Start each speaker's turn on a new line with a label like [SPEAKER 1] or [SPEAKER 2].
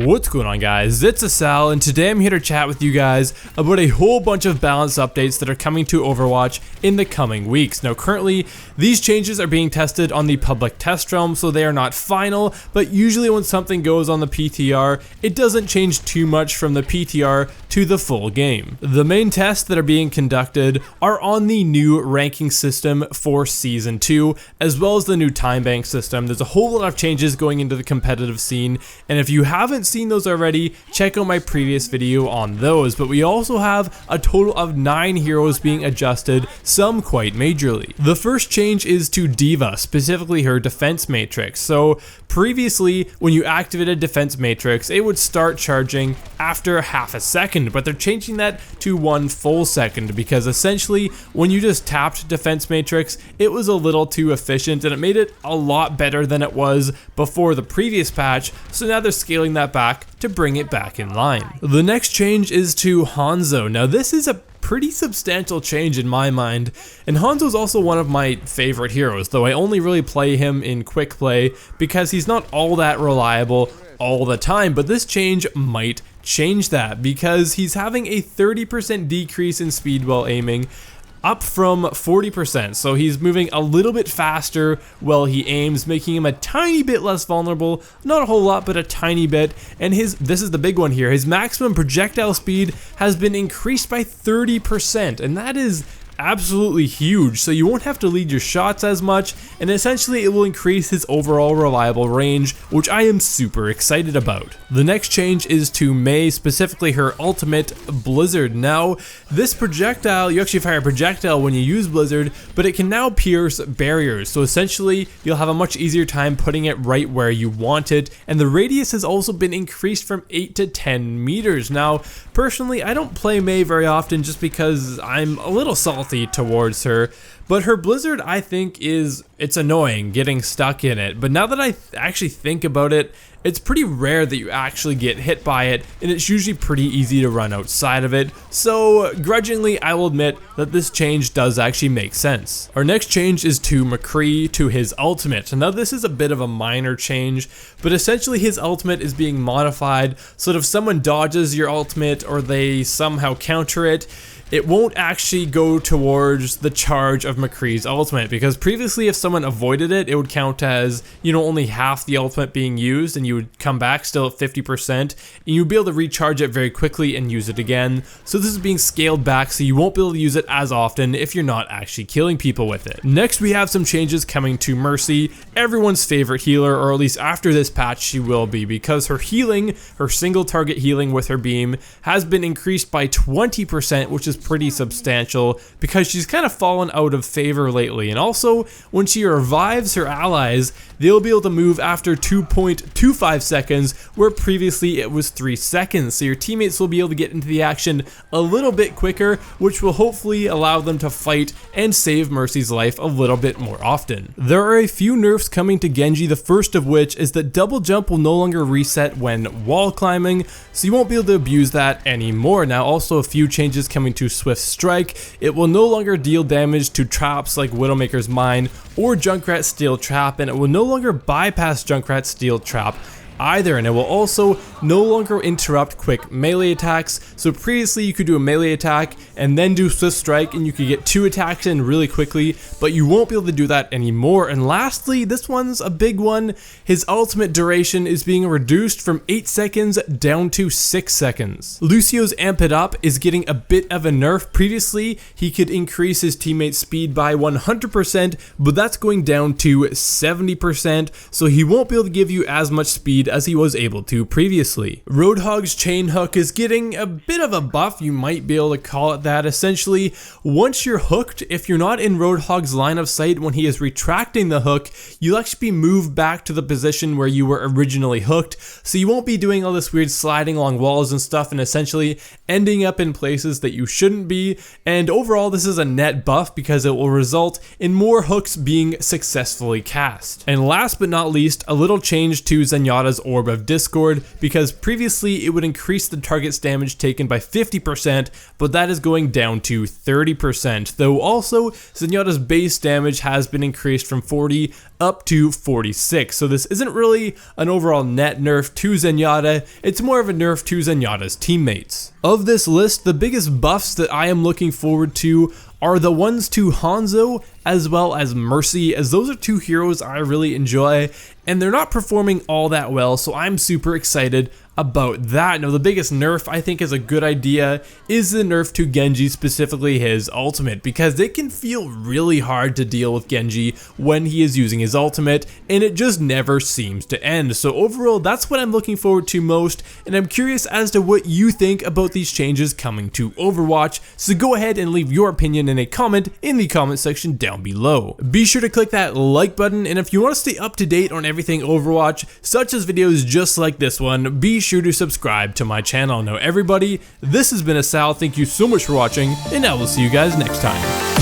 [SPEAKER 1] What's going on, guys? It's Asal, and today I'm here to chat with you guys about a whole bunch of balance updates that are coming to Overwatch in the coming weeks. Now, currently, these changes are being tested on the public test realm, so they are not final, but usually when something goes on the PTR, it doesn't change too much from the PTR to the full game. The main tests that are being conducted are on the new ranking system for Season 2, as well as the new time bank system. There's a whole lot of changes going into the competitive scene, and if you haven't seen those already, check out my previous video on those. But we also have a total of 9 heroes being adjusted, some quite majorly. The first change is to Diva, specifically her defense matrix. So previously, when you activated defense matrix, it would start charging after half a second, but they're changing that to 1 full second because essentially when you just tapped defense matrix, it was a little too efficient and it made it a lot better than it was before the previous patch. So now they're scaling that back to bring it back in line. The next change is to Hanzo. Now this is a pretty substantial change in my mind, and Hanzo's also one of my favorite heroes, though I only really play him in quick play because he's not all that reliable all the time, but this change might change that because he's having a 30% decrease in speed while aiming, up from 40%, so he's moving a little bit faster while he aims, making him a tiny bit less vulnerable, not a whole lot, but a tiny bit. And this is the big one here, his maximum projectile speed has been increased by 30%, and that is absolutely huge, so you won't have to lead your shots as much, and essentially it will increase his overall reliable range, which I am super excited about. The next change is to Mei, specifically her ultimate, Blizzard. Now, this projectile, you actually fire a projectile when you use Blizzard, but it can now pierce barriers, so essentially you'll have a much easier time putting it right where you want it, and the radius has also been increased from 8 to 10 meters. Now, personally, I don't play Mei very often just because I'm a little salty towards her, but her Blizzard, I think, it's annoying getting stuck in it. But now that I actually think about it, it's pretty rare that you actually get hit by it, and it's usually pretty easy to run outside of it. So grudgingly, I will admit that this change does actually make sense. Our next change is to McCree, to his ultimate. Now this is a bit of a minor change, but essentially his ultimate is being modified so that if someone dodges your ultimate or they somehow counter it, it won't actually go towards the charge of McCree's ultimate, because previously if someone avoided it, it would count as, only half the ultimate being used, and you would come back still at 50%, and you'd be able to recharge it very quickly and use it again. So this is being scaled back, so you won't be able to use it as often if you're not actually killing people with it. Next, we have some changes coming to Mercy, everyone's favorite healer, or at least after this patch she will be, because her healing, her single target healing with her beam, has been increased by 20%, which is pretty substantial because she's kind of fallen out of favor lately. And also, when she revives her allies, they'll be able to move after 2.25 seconds, where previously it was 3 seconds. So your teammates will be able to get into the action a little bit quicker, which will hopefully allow them to fight and save Mercy's life a little bit more often. There are a few nerfs coming to Genji, the first of which is that double jump will no longer reset when wall climbing, so you won't be able to abuse that anymore. Now, also a few changes coming to Swift Strike. It will no longer deal damage to traps like Widowmaker's Mine or Junkrat's Steel Trap, and it will no longer bypass Junkrat's Steel Trap either, and it will also no longer interrupt quick melee attacks. So previously you could do a melee attack and then do Swift Strike and you could get 2 attacks in really quickly, but you won't be able to do that anymore. And lastly, this one's a big one, his ultimate duration is being reduced from 8 seconds down to 6 seconds. Lucio's Amp It Up is getting a bit of a nerf. Previously he could increase his teammate's speed by 100%, but that's going down to 70%, so he won't be able to give you as much speed as he was able to previously. Roadhog's Chain Hook is getting a bit of a buff, you might be able to call it that. Essentially, once you're hooked, if you're not in Roadhog's line of sight when he is retracting the hook, you'll actually be moved back to the position where you were originally hooked, so you won't be doing all this weird sliding along walls and stuff and essentially ending up in places that you shouldn't be. And overall, this is a net buff because it will result in more hooks being successfully cast. And last but not least, a little change to Zenyatta's Zenyatta's Orb of Discord, because previously it would increase the target's damage taken by 50%, but that is going down to 30%, though also Zenyatta's base damage has been increased from 40 up to 46, so this isn't really an overall net nerf to Zenyatta, it's more of a nerf to Zenyatta's teammates. Of this list, the biggest buffs that I am looking forward to are the ones to Hanzo as well as Mercy, as those are two heroes I really enjoy, and they're not performing all that well, so I'm super excited about that. Now, the biggest nerf I think is a good idea is the nerf to Genji, specifically his ultimate, because it can feel really hard to deal with Genji when he is using his ultimate, and it just never seems to end. So overall, that's what I'm looking forward to most, and I'm curious as to what you think about these changes coming to Overwatch, so go ahead and leave your opinion in a comment in the comment section down below. Be sure to click that like button, and if you want to stay up to date on everything Overwatch, such as videos just like this one, be sure to subscribe to my channel. Now everybody, this has been Asal, thank you so much for watching, and I will see you guys next time.